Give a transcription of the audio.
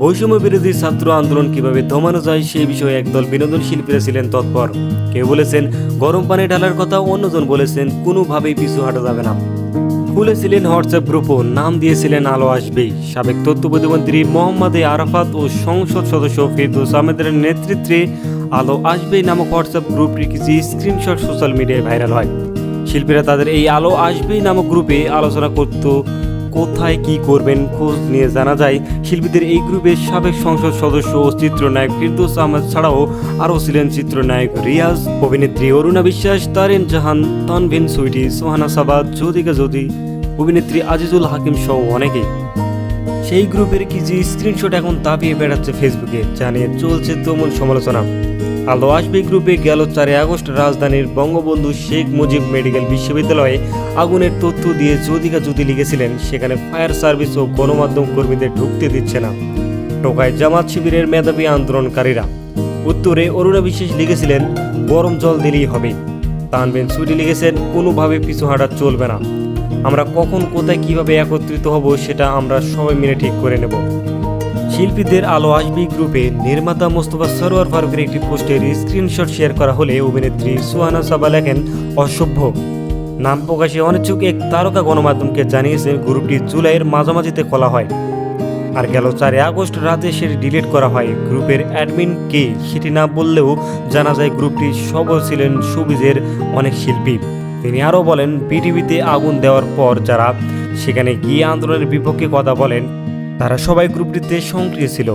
বৈষম্য বিরোধী ছাত্র আন্দোলন কিভাবে দমানো যায় সেই বিষয়ে একদল বিনোদন শিল্পীরা ছিলেন তৎপর। কেউ বলেছেন গরম পানি ঢালার কথা, অন্যজন বলেছেন কোনোভাবেই পিছু হাঁটা যাবে না। খুলেছিলেন হোয়াটসঅ্যাপ গ্রুপও, নাম দিয়েছিলেন আলো আসবেই। সাবেক তথ্য প্রতিমন্ত্রী মোহাম্মদ আরাফাত ও সংসদ সদস্য ফিরদৌস আহমেদের নেতৃত্বে আলো আসবেই নামক হোয়াটসঅ্যাপ গ্রুপটির কিছু স্ক্রিনশট সোশ্যাল মিডিয়ায় ভাইরাল হয়। শিল্পীরা তাদের এই আলো আসবেই নামক গ্রুপে আলোচনা করত কোথায় কি করবেন খোঁজ নিয়ে জানা যায় শিল্পীদের এই গ্রুপের সাবেক সংসদ সদস্য ও চিত্রনায়ক ফিরদৌস আহমেদ ছাড়াও আরও ছিলেন চিত্রনায়ক রিয়াজ, অভিনেত্রী অরুণা বিশ্বাস, তারিন জাহান, তানভিন সুইটি, সোহানা সাবাদ, জ্যোতিকা জ্যোতি, অভিনেত্রী আজিজুল হাকিম সহ অনেকেই। সেই গ্রুপের কিছু স্ক্রিনশট এখন দাপিয়ে বেড়াচ্ছে ফেসবুকে, যা নিয়ে চলছে তুমুল সমালোচনা। আলো আসবে গ্রুপে গেল 4 আগস্ট রাজধানীর বঙ্গবন্ধু শেখ মুজিব মেডিকেল বিশ্ববিদ্যালয়ে আগুনের তথ্য দিয়ে জ্যোতিকা জ্যোতি লিখেছিলেন সেখানে ফায়ার সার্ভিস ও গণমাধ্যম কর্মীদের ঢুকতে দিচ্ছে না, টোকায় জামাত শিবিরের মেধাবী আন্দোলনকারীরা। উত্তরে অরুণা বিশ্বাস লিখেছিলেন গরম জল দিলেই হবে। তানভিন সুইটি লিখেছেন কোনোভাবে পিছু হাঁটা চলবে না, আমরা কখন কোথায় কিভাবে একত্রিত হব সেটা আমরা সবাই মিলে ঠিক করে নেব। শিল্পীদের আলো আসবি গ্রুপে নির্মাতা মোস্তফা সরোয়ার ফারুকের একটি পোস্টের স্ক্রিনশট শেয়ার করা হলে অভিনেত্রী সুহানা সাবা লেখেন অসভ্য। নাম প্রকাশে অনিচ্ছুক এক তারকা গণমাধ্যমকে জানিয়েছেন গ্রুপটি জুলাইয়ের মাঝামাঝিতে খোলা হয়, আর গেল 4 আগস্ট রাতে সেটি ডিলিট করা হয়। গ্রুপের অ্যাডমিন কে সেটি না বললেও জানা যায় গ্রুপটির সবল ছিলেন শোবিজের অনেক শিল্পী। তিনি আরও বলেন বিটিভিতে আগুন দেওয়ার পর যারা সেখানে গিয়ে আন্দোলনের বিপক্ষে কথা বলেন তারা সবাই গ্রুপটিতে সক্রিয় ছিল।